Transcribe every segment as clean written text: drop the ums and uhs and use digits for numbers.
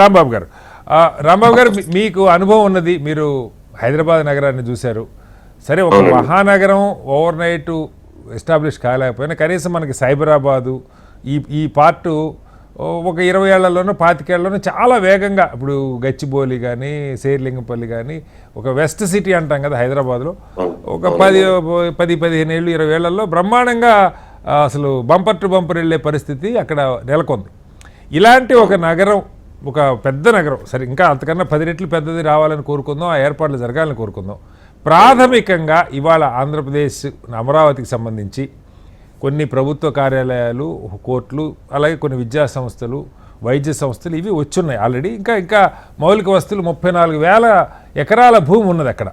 రాంబాబు గారు, రాంబాబు గారు మీకు అనుభవం ఉన్నది, మీరు హైదరాబాద్ నగరాన్ని చూశారు. సరే, ఒక మహానగరం ఓవర్ నైట్ ఎస్టాబ్లిష్ కాలేకపోయినా కనీసం మనకి సైబరాబాదు ఈ పార్టు ఒక 20 ఏళ్లలోనూ 25 ఏళ్లలోనూ చాలా వేగంగా, ఇప్పుడు గచ్చిబౌలి కానీ శేర్లింగంపల్లి కానీ ఒక వెస్ట్ సిటీ అంటాం కదా హైదరాబాద్లో, ఒక 10-15 ఏళ్ళు 20 ఏళ్లలో బ్రహ్మాండంగా అసలు బంపర్ టు బంపర్ వెళ్ళే పరిస్థితి అక్కడ నెలకొంది. ఇలాంటి ఒక నగరం, ఒక పెద్ద నగరం, సరే ఇంకా అంతకన్నా 10 రెట్లు పెద్దది రావాలని కోరుకుందాం, ఆ ఏర్పాట్లు జరగాలని కోరుకుందాం. ప్రాథమికంగా ఇవాళ ఆంధ్రప్రదేశ్ అమరావతికి సంబంధించి కొన్ని ప్రభుత్వ కార్యాలయాలు, కోర్టులు, అలాగే కొన్ని విద్యా సంస్థలు, వైద్య సంస్థలు ఇవి వచ్చున్నాయి ఆల్రెడీ. ఇంకా మౌలిక వస్తువులు 34,000 ఎకరాల భూమి ఉన్నది అక్కడ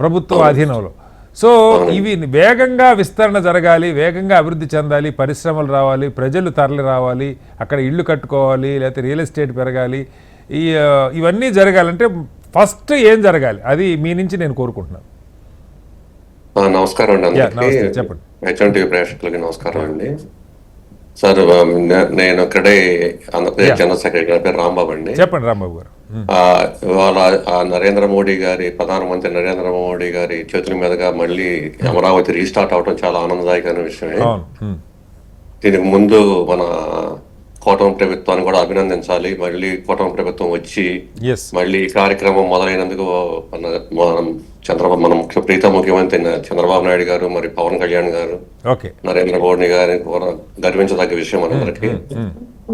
ప్రభుత్వ అధీనంలో. సో ఇవి వేగంగా విస్తరణ జరగాలి, వేగంగా అభివృద్ధి చెందాలి, పరిశ్రమలు రావాలి, ప్రజలు తరలి రావాలి, అక్కడ ఇళ్ళు కట్టుకోవాలి, లేకపోతే రియల్ ఎస్టేట్ పెరగాలి. ఇవన్నీ జరగాలంటే ఫస్ట్ ఏం జరగాలి, అది మీ నుంచి నేను కోరుకుంటున్నాను. నమస్కారం అండి, చెప్పండి. హెచ్ఎంటీవీ ప్రేక్షకులకి నమస్కారం అండి. సార్, నేను ఇక్కడే ఆంధ్రప్రదేశ్ జనరల్ సెక్రటరీ, నా పేరు రాంబాబు అండి. చెప్పండి రాంబాబు గారు. ఇవాళ నరేంద్ర మోడీ గారి, ప్రధానమంత్రి నరేంద్ర మోడీ గారి చేతుల మీదుగా మళ్ళీ అమరావతి రీస్టార్ట్ అవడం చాలా ఆనందదాయకమైన విషయమే. దీనికి ముందు మన కూటమి ప్రభుత్వాన్ని కూడా అభినందించాలి. మళ్ళీ కూటమి ప్రభుత్వం వచ్చి మళ్ళీ ఈ కార్యక్రమం మొదలైనందుకు మన ముఖ్యమంత్రి చంద్రబాబు నాయుడు గారు, మరి పవన్ కళ్యాణ్ గారు, నరేంద్ర మోడీ గారి గర్వించదగ్గ విషయం మనందరికి.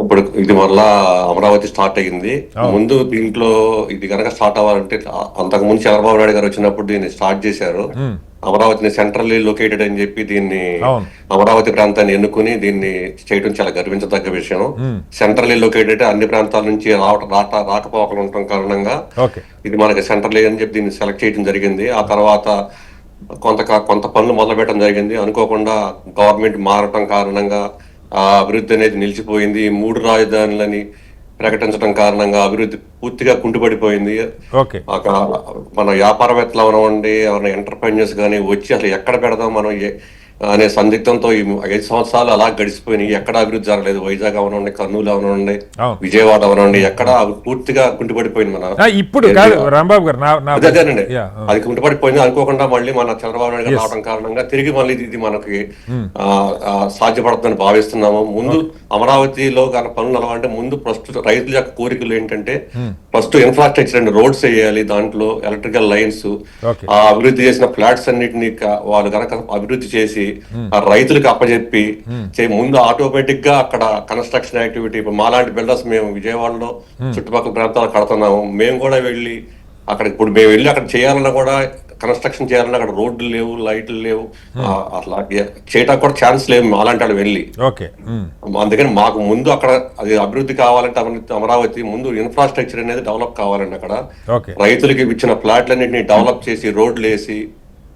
ఇప్పుడు ఇది మళ్ళా అమరావతి స్టార్ట్ అయ్యింది. ముందు దీంట్లో ఇది కనుక స్టార్ట్ అవ్వాలంటే అంతకుముందు చంద్రబాబు నాయుడు గారు వచ్చినప్పుడు దీన్ని స్టార్ట్ చేశారు. అమరావతిని సెంట్రల్లీ లొకేటెడ్ అని చెప్పి దీన్ని అమరావతి ప్రాంతాన్ని ఎన్నుకుని దీన్ని చేయడం చాలా గర్వించదగ్గ విషయం. సెంట్రల్లీ లొకేటెడ్ అన్ని ప్రాంతాల నుంచి రాకపోకలు ఉండటం కారణంగా ఇది మనకి సెంట్రల్లీ అని చెప్పి దీన్ని సెలెక్ట్ చేయడం జరిగింది. ఆ తర్వాత కొంత పనులు మొదలు పెట్టడం జరిగింది. అనుకోకుండా గవర్నమెంట్ మారటం కారణంగా ఆ అభివృద్ధి అనేది నిలిచిపోయింది. 3 రాజధానులని ప్రకటించడం కారణంగా అభివృద్ధి పూర్తిగా కుంటుపడిపోయింది. మన వ్యాపారవేత్తలు అవనండి, ఎవరైనా ఎంటర్ప్రైనర్స్ కానీ వచ్చి అసలు ఎక్కడ పెడదాం మనం అనే సందిగ్ధంతో ఈ 5 సంవత్సరాలు అలా గడిచిపోయినాయి. ఎక్కడ అభివృద్ధి జరగలేదు. వైజాగ్ అవనండి, కర్నూలు అవనండి, విజయవాడ అవనండి, ఎక్కడ పూర్తిగా కుంటుపడిపోయింది. మన ఇప్పుడు రాంబాబు గారు అది కుంటుపడిపోయింది. అనుకోకుండా మళ్ళీ మన చంద్రబాబు నాయుడు గారు రావడం కారణంగా తిరిగి మళ్ళీ ఇది మనకి సాధ్యపడుతుందని భావిస్తున్నాము. ముందు అమరావతిలో కానీ పనులు ఎలా అంటే, ముందు ప్రస్తుత రైతుల యొక్క కోరికలు ఏంటంటే ఫస్ట్ ఇన్ఫ్రాస్ట్రక్చర్ అండి, రోడ్స్ వేయాలి, దాంట్లో ఎలక్ట్రికల్ లైన్స్, ఆ అభివృద్ధి చేసిన ఫ్లాట్స్ అన్నిటిని వాళ్ళు కనుక అభివృద్ధి చేసి ఆ రైతులకు అప్పచెప్పి ముందు ఆటోమేటిక్ గా అక్కడ కన్స్ట్రక్షన్ యాక్టివిటీ, మాలాంటి బిల్డర్స్ మేము విజయవాడలో చుట్టుపక్కల ప్రాంతాలు కడుతున్నాము, మేము కూడా వెళ్ళి ఇప్పుడు మేము వెళ్ళి అక్కడ చేయాలన్నా కూడా, కన్స్ట్రక్షన్ చేయాలన్నా అక్కడ రోడ్లు లేవు, లైట్లు లేవు, అట్లా చేయడానికి కూడా ఛాన్స్ లేవు అలాంటి వాళ్ళు వెళ్ళి. అందుకని మాకు ముందు అక్కడ అది అభివృద్ధి కావాలంటే అమరావతి ముందు ఇన్ఫ్రాస్ట్రక్చర్ అనేది డెవలప్ కావాలండి. అక్కడ రైతులకి ఇచ్చిన ఫ్లాట్లన్నింటినీ డెవలప్ చేసి రోడ్లు వేసి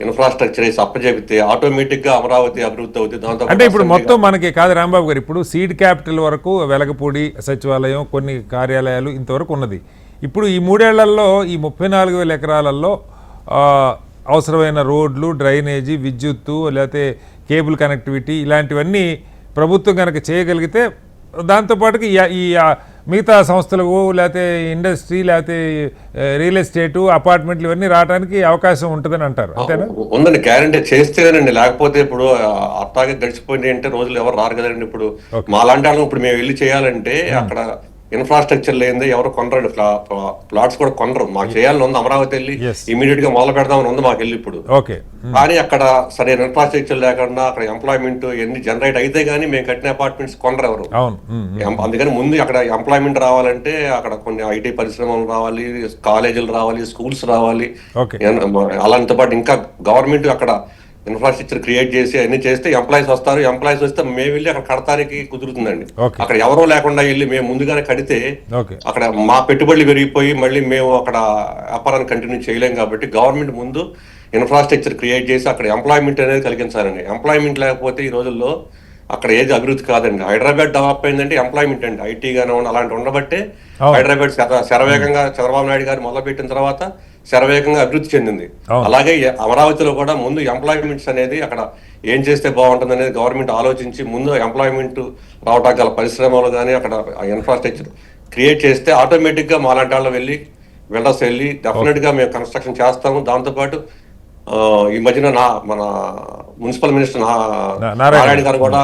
ఇన్ఫ్రాస్ట్రక్చర్ వేసి అప్పచెబితే ఆటోమేటిక్ గా అమరావతి అభివృద్ధి అవుతుంది. దాంతో అంటే ఇప్పుడు మొత్తం మనకి కాదు రాంబాబు గారు, ఇప్పుడు సీడ్ క్యాపిటల్ వరకు వెలగపూడి సచివాలయం, కొన్ని కార్యాలయాలు ఇంతవరకు ఉన్నది. ఇప్పుడు ఈ 3 ఏళ్లలో ఈ 34,000 ఎకరాలలో అవసరమైన రోడ్లు, డ్రైనేజీ, విద్యుత్తు, లేకపోతే కేబుల్ కనెక్టివిటీ ఇలాంటివన్నీ ప్రభుత్వం కనుక చేయగలిగితే, దాంతోపాటుకి ఈ మిగతా సంస్థలకు, లేకపోతే ఇండస్ట్రీ, లేకపోతే రియల్ ఎస్టేటు, అపార్ట్మెంట్లు ఇవన్నీ రావడానికి అవకాశం ఉంటుందని అంటారు, అంతేనా? ఉందండి, గ్యారంటీ చేస్తేనండి. లేకపోతే ఇప్పుడు అట్టాగే గడిచిపోయింది అంటే రోజులు ఎవరు రారు కదండి. ఇప్పుడు మాలాంటి వాళ్ళం ఇప్పుడు మేము వెళ్ళి చేయాలంటే అక్కడ ఇన్ఫ్రాస్ట్రక్చర్ లేదే ఎవరు కొనరండి, ప్లాట్స్ కూడా కొనరు. మాకు చేయాలని ఉంది, అమరావతి వెళ్ళి ఇమీడియట్ గా మొదలు పెడదామని ఉంది మాకు వెళ్ళి ఇప్పుడు. కానీ అక్కడ సరైన ఇన్ఫ్రాస్ట్రక్చర్ లేకుండా అక్కడ ఎంప్లాయ్మెంట్ ఎన్ని జనరేట్ అయితే గానీ మేము కట్టిన అపార్ట్మెంట్స్ కొనరు ఎవరు. అందుకని ముందు అక్కడ ఎంప్లాయ్మెంట్ రావాలంటే అక్కడ కొన్ని ఐటీ పరిశ్రమలు రావాలి, కాలేజీలు రావాలి, స్కూల్స్ రావాలి. అలాంటితో పాటు ఇంకా గవర్నమెంట్ అక్కడ ఇన్ఫ్రాస్ట్రక్చర్ క్రియేట్ చేసి అన్ని చేస్తే ఎంప్లాయీస్ వస్తారు. ఎంప్లాయీస్ వస్తే మేము వెళ్ళి అక్కడ కడతానికి కుదురుతుందండి. అక్కడ ఎవరో లేకుండా వెళ్ళి మేము ముందుగానే కడితే అక్కడ మా పెట్టుబడులు పెరిగిపోయి మళ్ళీ మేము అక్కడ వ్యాపారాన్ని కంటిన్యూ చేయలేం. కాబట్టి గవర్నమెంట్ ముందు ఇన్ఫ్రాస్ట్రక్చర్ క్రియేట్ చేసి అక్కడ ఎంప్లాయ్మెంట్ అనేది కలిగించాలండి. ఎంప్లాయ్మెంట్ లేకపోతే ఈ రోజుల్లో అక్కడ ఏది అభివృద్ధి కాదండి. హైదరాబాద్ డెవలప్ అయిందంటే ఎంప్లాయ్మెంట్ అండి, ఐటీ గానీ అలాంటి ఉండబట్టే హైదరాబాద్ శరవేగంగా చంద్రబాబు నాయుడు గారు మొదలుపెట్టిన తర్వాత శరవేగంగా అభివృద్ధి చెందింది. అలాగే అమరావతిలో కూడా ముందు ఎంప్లాయ్మెంట్స్ అనేది అక్కడ ఏం చేస్తే బాగుంటుంది అనేది గవర్నమెంట్ ఆలోచించి ముందు ఎంప్లాయ్మెంట్ రావడానికి గల పరిశ్రమలు కానీ అక్కడ ఇన్ఫ్రాస్ట్రక్చర్ క్రియేట్ చేస్తే ఆటోమేటిక్ గా మాలాంటి వాళ్ళు వెల్డర్స్ వెళ్ళి డెఫినెట్ గా మేము కన్స్ట్రక్షన్ చేస్తాము. దాంతోపాటు ఈ మధ్యన మన మున్సిపల్ మినిస్టర్ నారాయణ గారు కూడా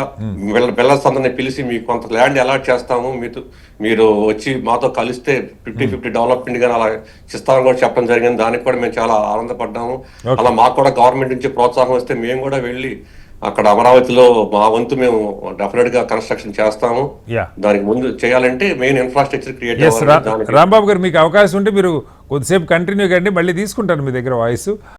వెల్డర్స్ అందరిని పిలిచి మీకు కొంత ల్యాండ్ అలాట్ చేస్తాము, మీరు వచ్చి మాతో కలిస్తే 50-50 డెవలప్మెంట్ గా అలా ఇస్తామని కూడా చెప్పడం జరిగింది. దానికి కూడా మేము చాలా ఆనందపడ్డాము. అలా మాకు కూడా గవర్నమెంట్ నుంచి ప్రోత్సాహం వస్తే మేము కూడా వెళ్ళి అక్కడ అమరావతిలో మా వంతు మేము డెఫినెట్ గా కన్స్ట్రక్షన్ చేస్తాము. దానికి ముందు చేయాలంటే మెయిన్ ఇన్ఫ్రాస్ట్రక్చర్ క్రియేట్ చేయాలి. రాంబాబు గారు మీకు అవకాశం ఉంటే మీరు కొద్దిసేపు కంటిన్యూ కండి, మళ్ళీ తీసుకుంటాను మీ దగ్గర వాయిస్.